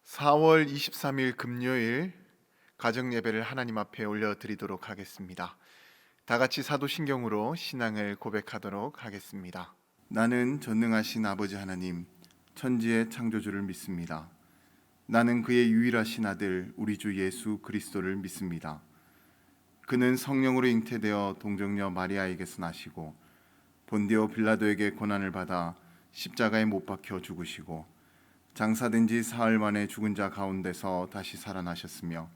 4월 23일 금요일 가정 예배를 하나님 앞에 올려드리도록 하겠습니다. 다 같이 사도신경으로 신앙을 고백하도록 하겠습니다. 나는 전능하신 아버지 하나님, 천지의 창조주를 믿습니다. 나는 그의 유일하신 아들 우리 주 예수 그리스도를 믿습니다. 그는 성령으로 잉태되어 동정녀 마리아에게서 나시고 본디오 빌라도에게 고난을 받아 십자가에 못 박혀 죽으시고 장사된 지 사흘 만에 죽은 자 가운데서 다시 살아나셨으며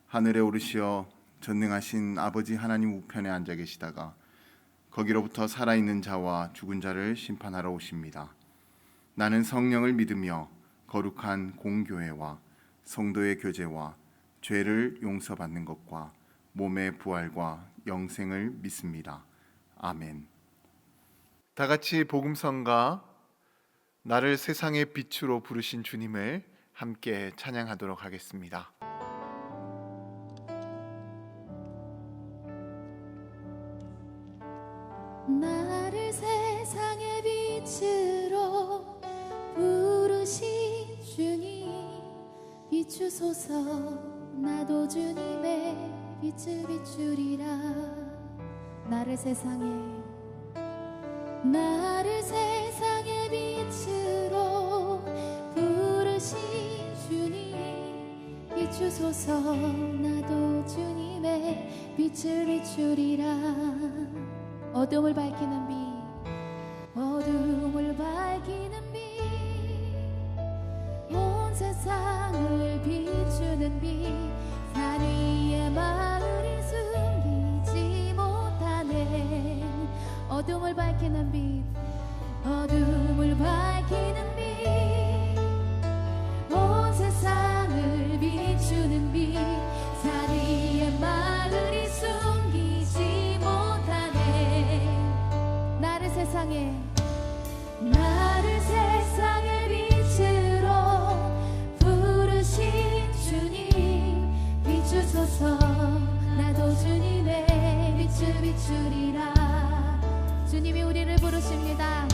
하늘에 오르시어 전능하신 아버지 하나님 우편에 앉아 계시다가 거기로부터 살아있는 자와 죽은 자를 심판하러 오십니다. 나는 성령을 믿으며 거룩한 공교회와 성도의 교제와 죄를 용서받는 것과 몸의 부활과 영생을 믿습니다. 아멘. 다 같이 복음성가 나를 세상의 빛으로 부르신 주님을 함께 찬양하도록 하겠습니다. 나를 세상의 빛으로 부르신 주님, 비추소서. 나도 주님의 빛을 비추리라. 나를 세상의 빛으로 부르신 주님, 비추소서. 나도 주님의 빛을 비추리라. 어둠을 밝히는 빛, 어둠을 밝히는 빛, 온 세상을 비추는 빛, 산 위의 마을이 숨기지 못하네. 어둠을 밝히는 빛, 어둠을 밝히는 빛, 온 세상을 비추는 빛, 산 위의 마을이 숨기지 못하네. 나를 세상의 빛으로 부르신 주님, 비추소서. 나도 주님의 빛을 비추리라. 주님이 우리를 부르십니다.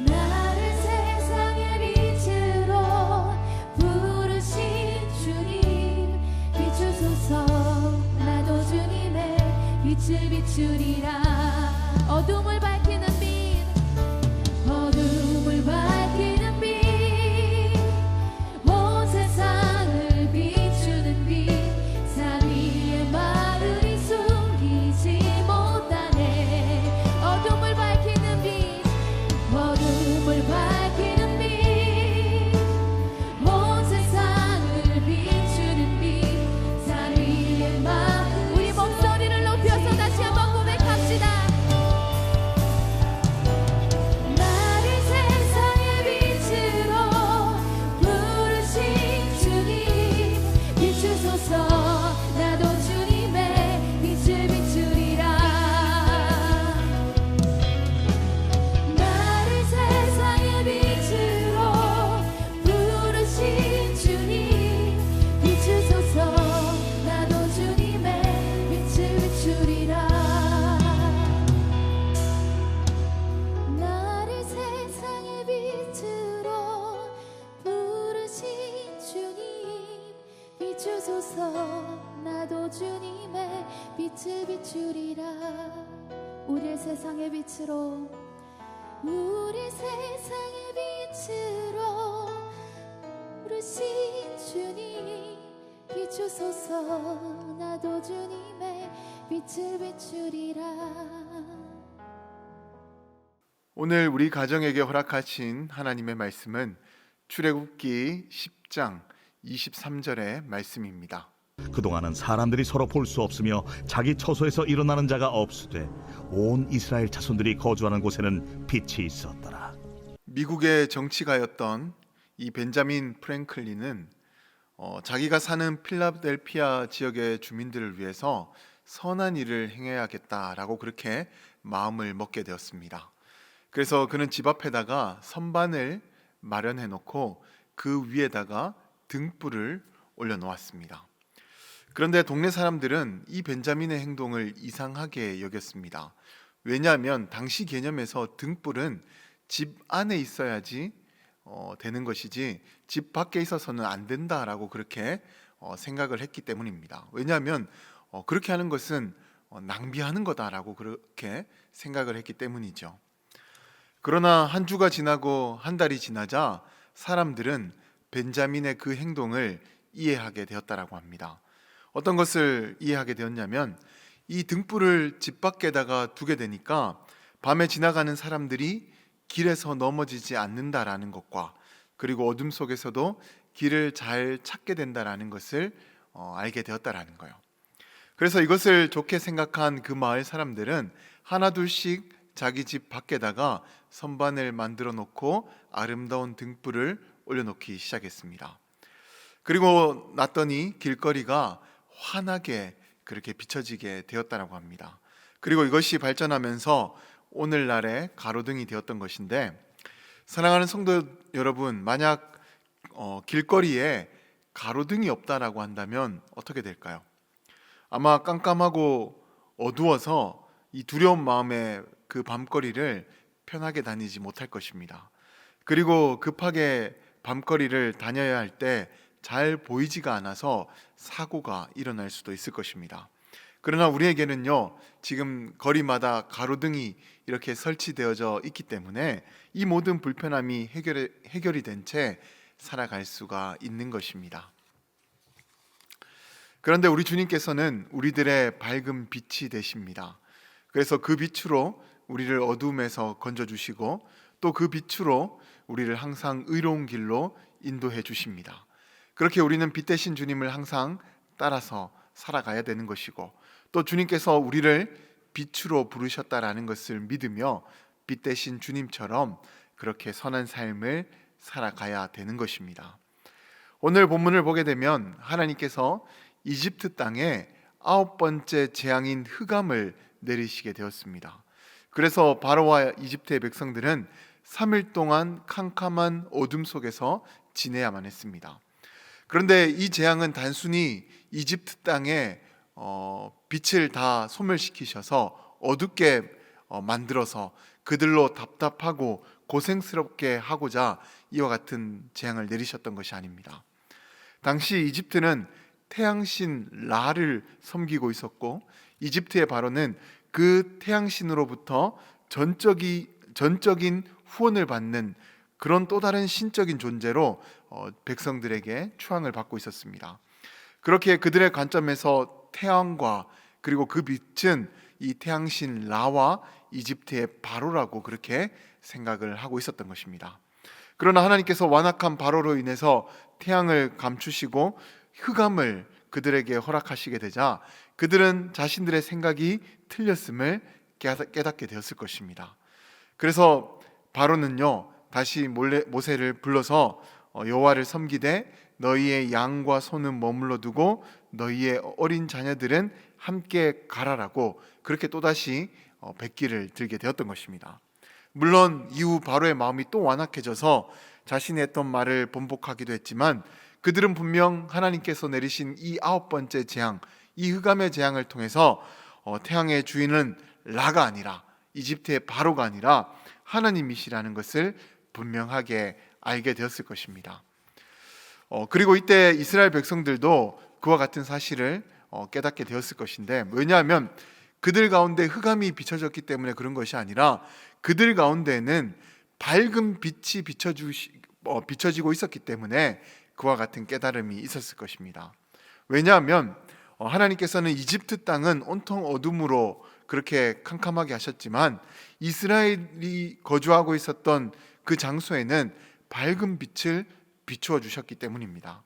나를 세상의 빛으로 부르신 주님, 비추소서. 나도 주님의 빛을 비추리라. 어둠을 밝히는 빛, 어둠을 밝히는 빛, 온 세상을 비추는 빛, 산 위의 마을이 숨기지 못하네. 어둠을 밝히는 빛, 어둠을 밝히는 빛, 온 세상을 비추는 빛, 산 위의 마을. 우리 목소리를 높여서 다시 한번 고백합시다. 나를 세상의 빛으로 부르신 주님, 비추소서. 나도 주님의 빛을 비추리라. 나를 세상의 빛으로 부르신 주님, 비추소서. 나도 주님의 빛을 비추리라. 나를 세상의 빛으로 부르신 주님, 비추소서. 나도 주님의 빛을 비추리라. 우리를 세상의 빛으로, 우리 세상의 빛으로 부르신 주님, 비추소서. 나도 주님의 빛을 비추리라. 오늘 우리 가정에게 허락하신 하나님의 말씀은 출애굽기 10장 23절의 말씀입니다. 그동안은 사람들이 서로 볼 수 없으며 자기 처소에서 일어나는 자가 없으되 온 이스라엘 자손들이 거주하는 곳에는 빛이 있었더라. 미국의 정치가였던 이 벤자민 프랭클린은 자기가 사는 필라델피아 지역의 주민들을 위해서 선한 일을 행해야겠다라고 그렇게 마음을 먹게 되었습니다. 그래서 그는 집 앞에다가 선반을 마련해 놓고 그 위에다가 등불을 올려놓았습니다. 그런데 동네 사람들은 이 벤자민의 행동을 이상하게 여겼습니다. 왜냐하면 당시 개념에서 등불은 집 안에 있어야지 되는 것이지 집 밖에 있어서는 안 된다라고 그렇게 생각을 했기 때문입니다. 왜냐하면 그렇게 하는 것은 낭비하는 거다라고 그렇게 생각을 했기 때문이죠. 그러나 한 주가 지나고 한 달이 지나자 사람들은 벤자민의 그 행동을 이해하게 되었다라고 합니다. 어떤 것을 이해하게 되었냐면 이 등불을 집 밖에다가 두게 되니까 밤에 지나가는 사람들이 길에서 넘어지지 않는다라는 것과 그리고 어둠 속에서도 길을 잘 찾게 된다라는 것을 알게 되었다라는 거예요. 그래서 이것을 좋게 생각한 그 마을 사람들은 하나둘씩 자기 집 밖에다가 선반을 만들어 놓고 아름다운 등불을 올려놓기 시작했습니다. 그리고 났더니 길거리가 환하게 그렇게 비춰지게 되었다라고 합니다. 그리고 이것이 발전하면서 오늘날의 가로등이 되었던 것인데, 사랑하는 성도 여러분, 만약 길거리에 가로등이 없다라고 한다면 어떻게 될까요? 아마 깜깜하고 어두워서 이 두려운 마음에 그 밤거리를 편하게 다니지 못할 것입니다. 그리고 급하게 밤거리를 다녀야 할 때 잘 보이지가 않아서 사고가 일어날 수도 있을 것입니다. 그러나 우리에게는요, 지금 거리마다 가로등이 이렇게 설치되어져 있기 때문에 이 모든 불편함이 해결이 된 채 살아갈 수가 있는 것입니다. 그런데 우리 주님께서는 우리들의 밝은 빛이 되십니다. 그래서 그 빛으로 우리를 어둠에서 건져주시고 또 그 빛으로 우리를 항상 의로운 길로 인도해 주십니다. 그렇게 우리는 빛 대신 주님을 항상 따라서 살아가야 되는 것이고, 또 주님께서 우리를 빛으로 부르셨다라는 것을 믿으며 빛 대신 주님처럼 그렇게 선한 삶을 살아가야 되는 것입니다. 오늘 본문을 보게 되면 하나님께서 이집트 땅에 9번째 재앙인 흑암을 내리시게 되었습니다. 그래서 바로와 이집트의 백성들은 3일 동안 캄캄한 어둠 속에서 지내야만 했습니다. 그런데 이 재앙은 단순히 이집트 땅에 빛을 다 소멸시키셔서 어둡게 만들어서 그들로 답답하고 고생스럽게 하고자 이와 같은 재앙을 내리셨던 것이 아닙니다. 당시 이집트는 태양신 라를 섬기고 있었고, 이집트의 바로는 그 태양신으로부터 전적인 후원을 받는 그런 또 다른 신적인 존재로 백성들에게 추앙을 받고 있었습니다. 그렇게 그들의 관점에서 태양과 그리고 그 빛은 이 태양신 라와 이집트의 바로라고 그렇게 생각을 하고 있었던 것입니다. 그러나 하나님께서 완악한 바로로 인해서 태양을 감추시고 흑암을 그들에게 허락하시게 되자 그들은 자신들의 생각이 틀렸음을 깨닫게 되었을 것입니다. 그래서 바로는요, 다시 모세를 불러서 여호와를 섬기되 너희의 양과 소는 머물러 두고 너희의 어린 자녀들은 함께 가라라고 그렇게 또다시 백기를 들게 되었던 것입니다. 물론 이후 바로의 마음이 또 완악해져서 자신이 했던 말을 번복하기도 했지만 그들은 분명 하나님께서 내리신 이 9번째 재앙, 이 흑암의 재앙을 통해서 태양의 주인은 라가 아니라 이집트의 바로가 아니라 하나님이시라는 것을 분명하게 알게 되었을 것입니다. 그리고 이때 이스라엘 백성들도 그와 같은 사실을 깨닫게 되었을 것인데, 왜냐하면 그들 가운데 흑암이 비춰졌기 때문에 그런 것이 아니라 그들 가운데는 밝은 빛이 비춰지고 있었기 때문에 그와 같은 깨달음이 있었을 것입니다. 왜냐하면 하나님께서는 이집트 땅은 온통 어둠으로 그렇게 캄캄하게 하셨지만 이스라엘이 거주하고 있었던 그 장소에는 밝은 빛을 비추어 주셨기 때문입니다.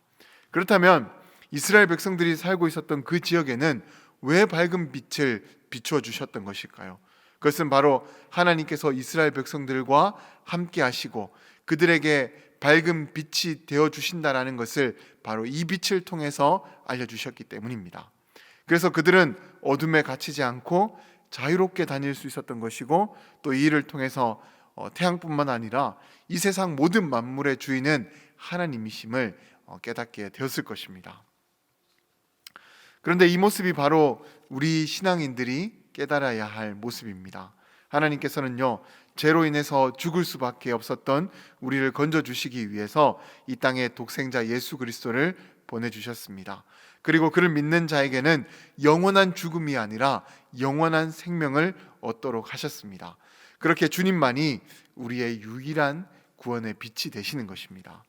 그렇다면 이스라엘 백성들이 살고 있었던 그 지역에는 왜 밝은 빛을 비추어 주셨던 것일까요? 그것은 바로 하나님께서 이스라엘 백성들과 함께 하시고 그들에게 밝은 빛이 되어 주신다라는 것을 바로 이 빛을 통해서 알려주셨기 때문입니다. 그래서 그들은 어둠에 갇히지 않고 자유롭게 다닐 수 있었던 것이고, 또 이 일을 통해서 태양뿐만 아니라 이 세상 모든 만물의 주인은 하나님이심을 깨닫게 되었을 것입니다. 그런데 이 모습이 바로 우리 신앙인들이 깨달아야 할 모습입니다. 하나님께서는요, 죄로 인해서 죽을 수밖에 없었던 우리를 건져주시기 위해서 이 땅에 독생자 예수 그리스도를 보내주셨습니다. 그리고 그를 믿는 자에게는 영원한 죽음이 아니라 영원한 생명을 얻도록 하셨습니다. 그렇게 주님만이 우리의 유일한 구원의 빛이 되시는 것입니다.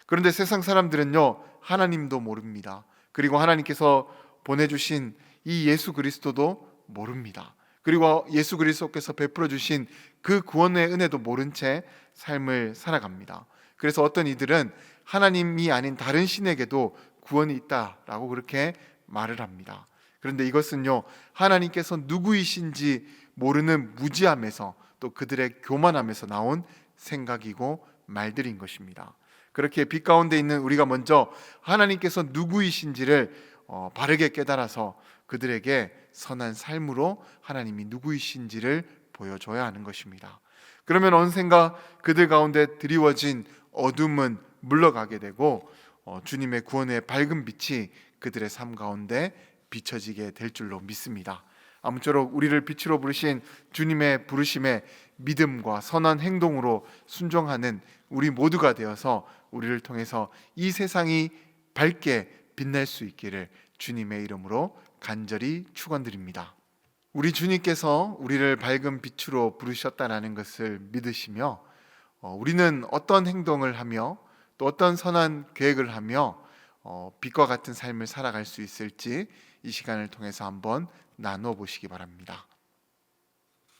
그런데 세상 사람들은요, 하나님도 모릅니다. 그리고 하나님께서 보내주신 이 예수 그리스도도 모릅니다. 그리고 예수 그리스도께서 베풀어 주신 그 구원의 은혜도 모른 채 삶을 살아갑니다. 그래서 어떤 이들은 하나님이 아닌 다른 신에게도 구원이 있다라고 그렇게 말을 합니다. 그런데 이것은요, 하나님께서 누구이신지 모르는 무지함에서, 또 그들의 교만함에서 나온 생각이고 말들인 것입니다. 그렇게 빛 가운데 있는 우리가 먼저 하나님께서 누구이신지를 바르게 깨달아서 그들에게 선한 삶으로 하나님이 누구이신지를 보여줘야 하는 것입니다. 그러면 언젠가 그들 가운데 드리워진 어둠은 물러가게 되고 주님의 구원의 밝은 빛이 그들의 삶 가운데 비춰지게 될 줄로 믿습니다. 아무쪼록 우리를 빛으로 부르신 주님의 부르심에 믿음과 선한 행동으로 순종하는 우리 모두가 되어서 우리를 통해서 이 세상이 밝게 빛날 수 있기를 주님의 이름으로 간절히 축원드립니다. 우리 주님께서 우리를 밝은 빛으로 부르셨다는 것을 믿으시며 우리는 어떤 행동을 하며 또 어떤 선한 계획을 하며 빛과 같은 삶을 살아갈 수 있을지 이 시간을 통해서 한번 나누어 보시기 바랍니다.